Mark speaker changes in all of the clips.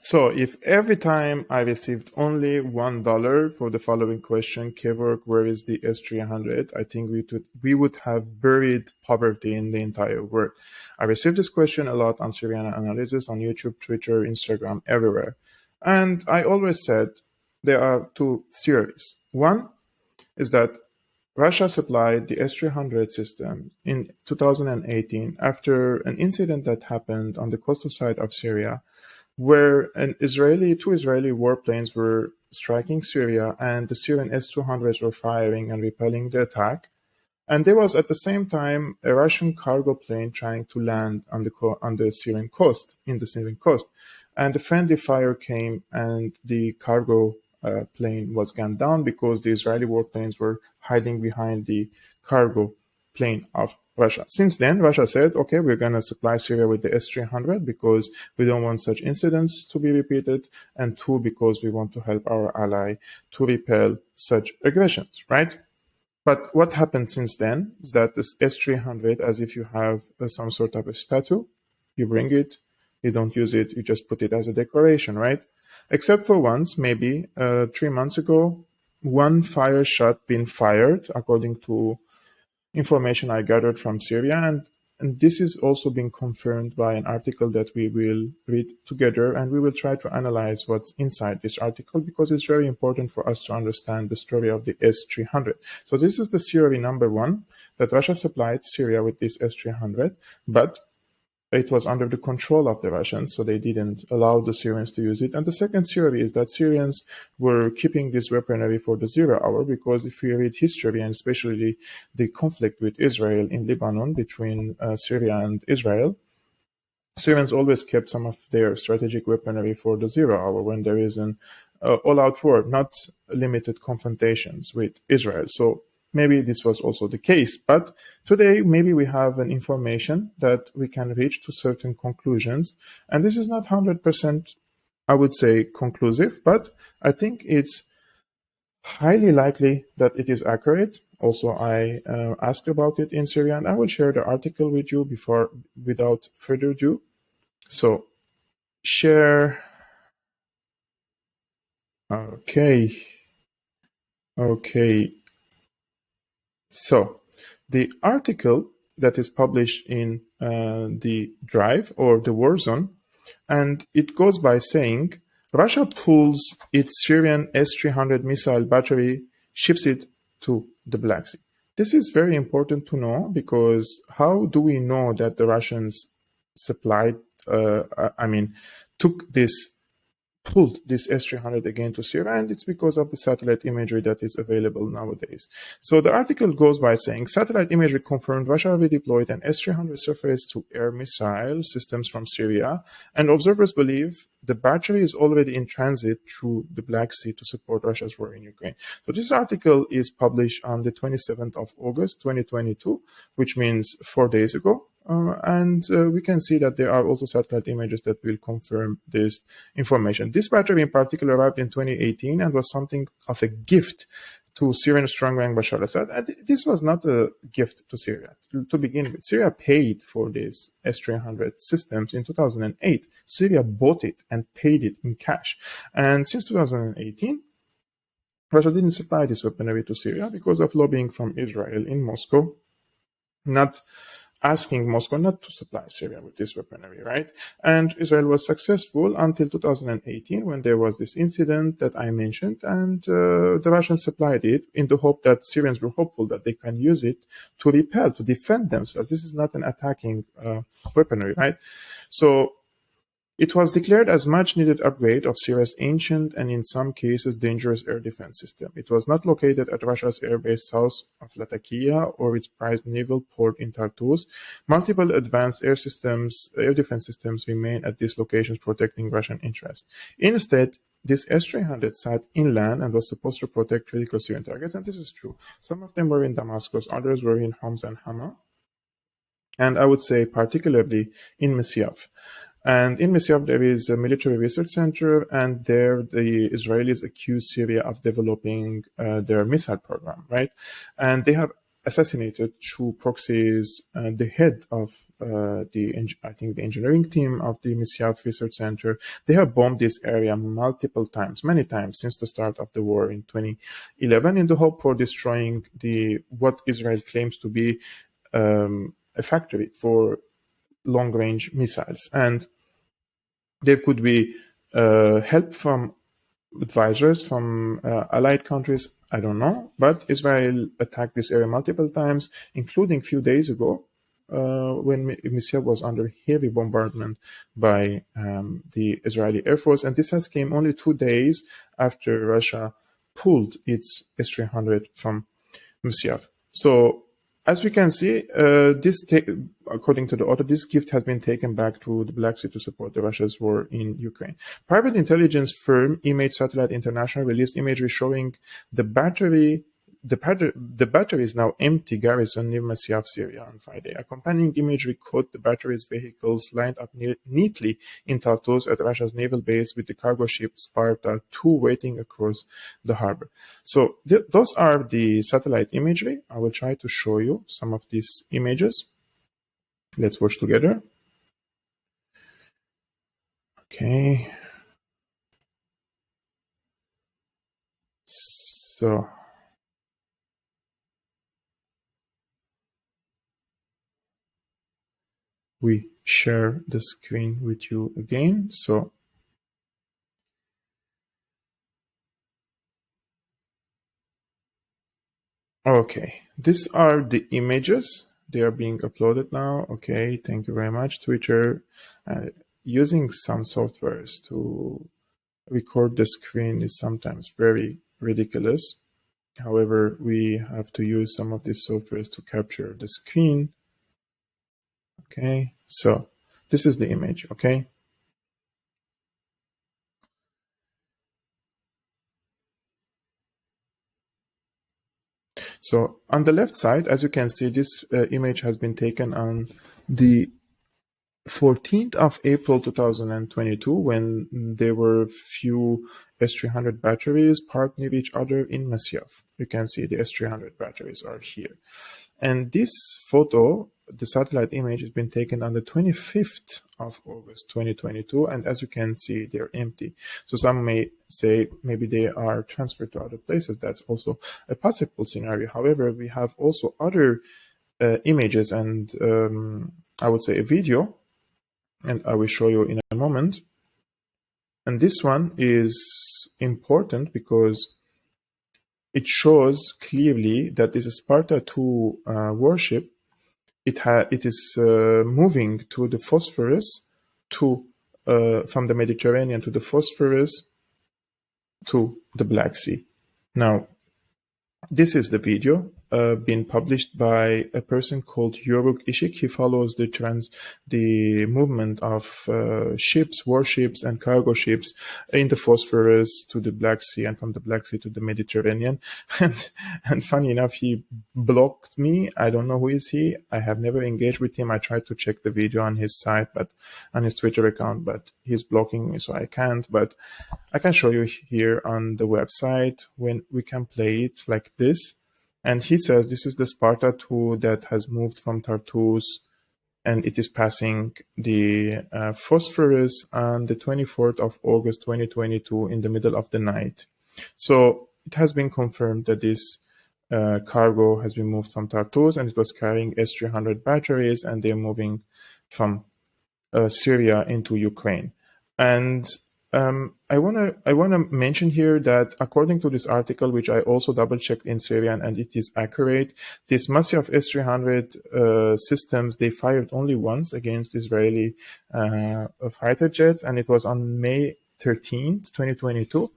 Speaker 1: So if every time I received only $1 for the following question, Kevork, where is the S-300? I think we would have buried poverty in the entire world. I received this question a lot on Syriana analysis on YouTube, Twitter, Instagram, everywhere. And I always said there are two theories. One is that Russia supplied the S-300 system in 2018 after an incident that happened on the coastal side of Syria, where two Israeli warplanes were striking Syria, and the Syrian S-200s were firing and repelling the attack. And there was at the same time a Russian cargo plane trying to land on the Syrian coast, in the Syrian coast, and the friendly fire came, and the cargo plane was gunned down because the Israeli warplanes were hiding behind the cargo plane of Russia. Since then, Russia said, okay, we're going to supply Syria with the S-300 because we don't want such incidents to be repeated, and two, because we want to help our ally to repel such aggressions, right? But what happened since then is that this S-300, as if you have some sort of a statue, you bring it, you don't use it, you just put it as a decoration, right? Except for once, maybe 3 months ago, one fire shot been fired, according to information I gathered from Syria, and this is also being confirmed by an article that we will read together, and we will try to analyze what's inside this article because it's very important for us to understand the story of the S-300. So this is the theory number one, that Russia supplied Syria with this S-300, but it was under the control of the Russians, so they didn't allow the Syrians to use it. And the second theory is that Syrians were keeping this weaponry for the 0 hour, because if we read history, and especially the conflict with Israel in Lebanon between Syria and Israel, Syrians always kept some of their strategic weaponry for the 0 hour when there is an all-out war, not limited confrontations with Israel. So maybe this was also the case, but today maybe we have an information that we can reach to certain conclusions, and this is not 100%, I would say, conclusive, but I think it's highly likely that it is accurate. Also, I asked about it in Syria, and I will share the article with you without further ado. So, share. Okay. So, the article that is published in the Drive or the Warzone, and it goes by saying Russia pulls its Syrian S-300 missile battery, ships it to the Black Sea. This is very important to know, because how do we know that the Russians pulled this S-300 again to Syria? And it's because of the satellite imagery that is available nowadays. So the article goes by saying, satellite imagery confirmed Russia redeployed an S-300 surface-to-air missile systems from Syria, and observers believe the battery is already in transit through the Black Sea to support Russia's war in Ukraine. So this article is published on the 27th of August, 2022, which means 4 days ago. We can see that there are also satellite images that will confirm this information. This battery in particular arrived in 2018 and was something of a gift to Syrian strongman Bashar al-Assad. And this was not a gift to Syria to begin with. Syria paid for these S-300 systems in 2008. Syria bought it and paid it in cash. And since 2018, Russia didn't supply this weaponry to Syria because of lobbying from Israel in Moscow, not asking Moscow not to supply Syria with this weaponry, right? And Israel was successful until 2018, when there was this incident that I mentioned, and the Russians supplied it in the hope that Syrians were hopeful that they can use it to repel, to defend themselves. This is not an attacking weaponry, right? So it was declared as much-needed upgrade of Syria's ancient and in some cases dangerous air defense system. It was not located at Russia's airbase south of Latakia or its prized naval port in Tartus. Multiple advanced air defense systems remain at these locations protecting Russian interests. Instead, this S-300 sat inland and was supposed to protect critical Syrian targets, and this is true. Some of them were in Damascus, others were in Homs and Hama, and I would say particularly in Misyaf. And in Misyaf, there is a military research center, and there the Israelis accuse Syria of developing their missile program, right? And they have assassinated through proxies the head of I think the engineering team of the Misyaf Research Center. They have bombed this area multiple times, many times since the start of the war in 2011, in the hope for destroying what Israel claims to be a factory for long-range missiles. And there could be help from advisors from allied countries. I don't know, but Israel attacked this area multiple times, including a few days ago when Misyaf was under heavy bombardment by the Israeli Air Force. And this has came only 2 days after Russia pulled its S-300 from Misyaf. So as we can see, according to the author, this gift has been taken back to the Black Sea to support the Russia's war in Ukraine. Private intelligence firm Image Satellite International released imagery showing the battery is now empty garrison near Masyaf, Syria on Friday. Accompanying imagery caught the battery's vehicles lined up neatly in Tartus at Russia's naval base with the cargo ship Sparta 2 waiting across the harbor. So those are the satellite imagery. I will try to show you some of these images. Let's watch together. Okay. So we share the screen with you again. So okay, these are the images. They are being uploaded now. Okay, thank you very much, Twitter. Using some softwares to record the screen is sometimes very ridiculous. However, we have to use some of these softwares to capture the screen. Okay, so this is the image, okay? So on the left side, as you can see, this image has been taken on the 14th of April 2022, when there were few S-300 batteries parked near each other in Masyaf. You can see the S-300 batteries are here. And this photo, the satellite image, has been taken on the 25th of August 2022. And as you can see, they're empty. So some may say maybe they are transferred to other places. That's also a possible scenario. However, we have also other images and I would say a video, and I will show you in a moment. And this one is important because it shows clearly that this Sparta 2 warship, it is moving to the Phosphorus from the Mediterranean to the Phosphorus to the Black Sea. Now, this is the video being published by a person called Yoruk Ishik. He follows the movement of ships, warships, and cargo ships in the Phosphorus to the Black Sea, and from the Black Sea to the Mediterranean. And funny enough, he blocked me. I don't know who is he. I have never engaged with him. I tried to check the video on his site, but on his Twitter account, but he's blocking me, so I can't. But I can show you here on the website when we can play it like this. And he says this is the Sparta 2 that has moved from Tartus, and it is passing the Phosphorus on the 24th of August 2022 in the middle of the night. So it has been confirmed that this cargo has been moved from Tartus, and it was carrying S-300 batteries, and they're moving from Syria into Ukraine. And I wanna mention here that according to this article, which I also double checked in Syrian, and it is accurate, this Masyaf S-300 systems, they fired only once against Israeli fighter jets, and it was on May 13th, 2022.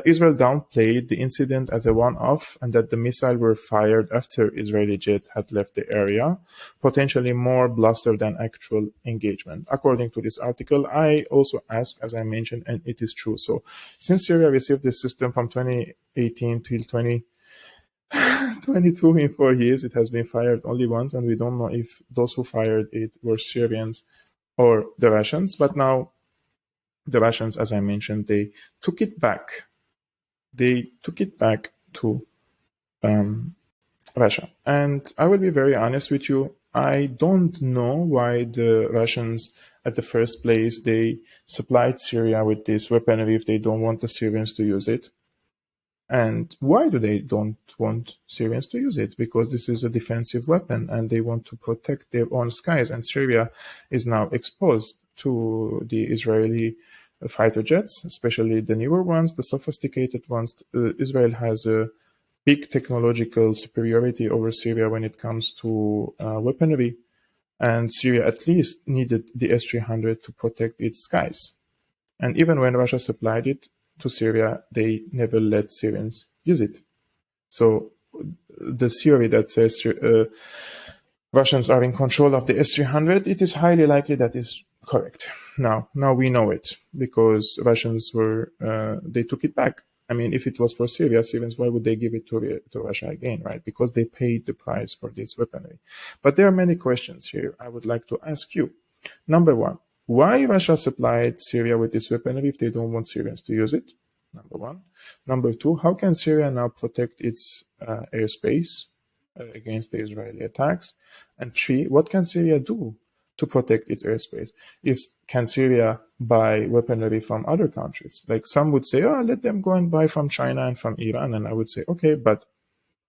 Speaker 1: Israel downplayed the incident as a one-off, and that the missiles were fired after Israeli jets had left the area, potentially more bluster than actual engagement. According to this article, I also asked, as I mentioned, and it is true. So since Syria received this system from 2018 till 2022, in 4 years, it has been fired only once, and we don't know if those who fired it were Syrians or the Russians. But now the Russians, as I mentioned, they took it back. They took it back to Russia. And I will be very honest with you. I don't know why the Russians, at the first place, they supplied Syria with this weaponry if they don't want the Syrians to use it. And why do they don't want Syrians to use it? Because this is a defensive weapon and they want to protect their own skies. And Syria is now exposed to the Israeli fighter jets, especially the newer ones, the sophisticated ones. Israel has a big technological superiority over Syria when it comes to weaponry. And Syria at least needed the S-300 to protect its skies. And even when Russia supplied it to Syria, they never let Syrians use it. So the theory that says Russians are in control of the S-300, it is highly likely that is correct. Now we know it because Russians were, they took it back. I mean, if it was for Syria, Syrians, why would they give it to Russia again, right? Because they paid the price for this weaponry. But there are many questions here I would like to ask you. Number one, why Russia supplied Syria with this weaponry if they don't want Syrians to use it? Number one. Number two, how can Syria now protect its airspace against the Israeli attacks? And three, what can Syria do to protect its airspace? Can Syria buy weaponry from other countries? Like some would say, oh, let them go and buy from China and from Iran. And I would say, okay, but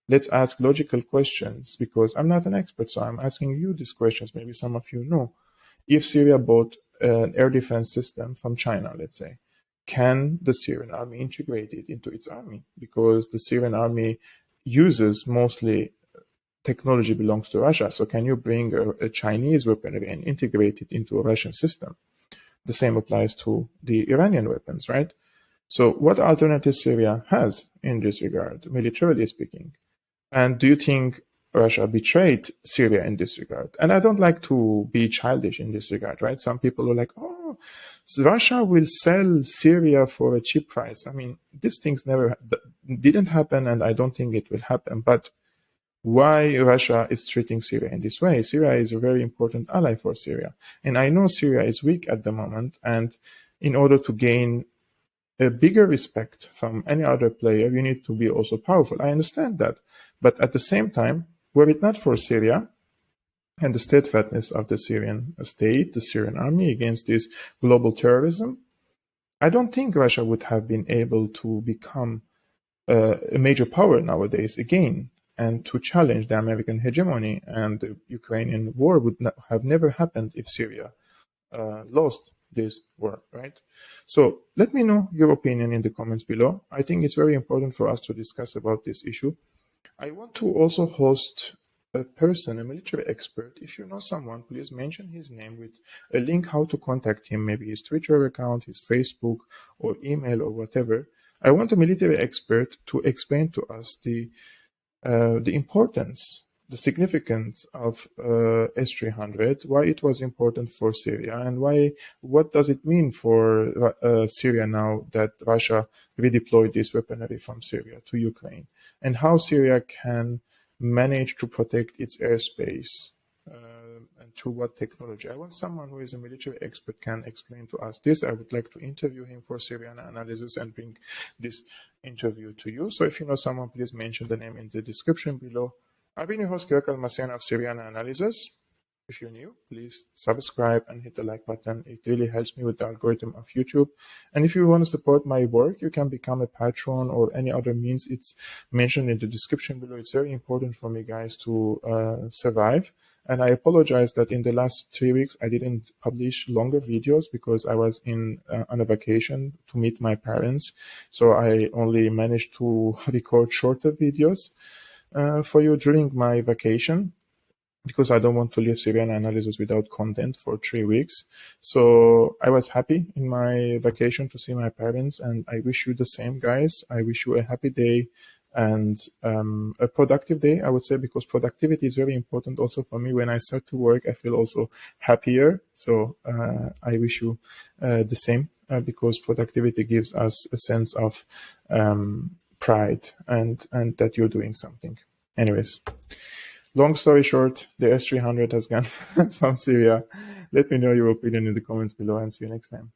Speaker 1: let's ask logical questions because I'm not an expert, so I'm asking you these questions. Maybe some of you know. If Syria bought an air defense system from China, let's say, can the Syrian army integrate it into its army? Because the Syrian army uses mostly technology belongs to Russia. So can you bring a Chinese weaponry and integrate it into a Russian system? The same applies to the Iranian weapons, right? So what alternative Syria has in this regard, militarily speaking? And do you think Russia betrayed Syria in this regard? And I don't like to be childish in this regard, right? Some people are like, oh, so Russia will sell Syria for a cheap price. I mean, these things never didn't happen, and I don't think it will happen. But why Russia is treating Syria in this way? Syria is a very important ally for Syria. And I know Syria is weak at the moment. And in order to gain a bigger respect from any other player, you need to be also powerful. I understand that. But at the same time, were it not for Syria and the steadfastness of the Syrian state, the Syrian army against this global terrorism, I don't think Russia would have been able to become a major power nowadays again and to challenge the American hegemony. And the Ukrainian war would have never happened if Syria lost this war, right? So let me know your opinion in the comments below. I think it's very important for us to discuss about this issue. I want to also host a person, a military expert. If you know someone, please mention his name with a link how to contact him, maybe his Twitter account, his Facebook, or email, or whatever. I want a military expert to explain to us the importance, the significance of S-300, why it was important for Syria, and what does it mean for Syria now that Russia redeployed this weaponry from Syria to Ukraine, and how Syria can manage to protect its airspace and through what technology. I want someone who is a military expert can explain to us this. I would like to interview him for Syriana analysis and bring this interview to you. So if you know someone, please mention the name in the description below. I've been your host, Kirk Almacian of Syriana Analysis. If you're new, please subscribe and hit the like button. It really helps me with the algorithm of YouTube. And if you want to support my work, you can become a patron or any other means. It's mentioned in the description below. It's very important for me, guys, to survive. And I apologize that in the last 3 weeks, I didn't publish longer videos because I was on a vacation to meet my parents. So I only managed to record shorter videos for you during my vacation, because I don't want to leave Syriana analysis without content for 3 weeks. So I was happy in my vacation to see my parents, and I wish you the same, guys. I wish you a happy day and a productive day, I would say, because productivity is very important also for me. When I start to work, I feel also happier. So I wish you the same, because productivity gives us a sense of pride and that you're doing something. Anyways. Long story short, the S-300 has gone from Syria. Let me know your opinion in the comments below and see you next time.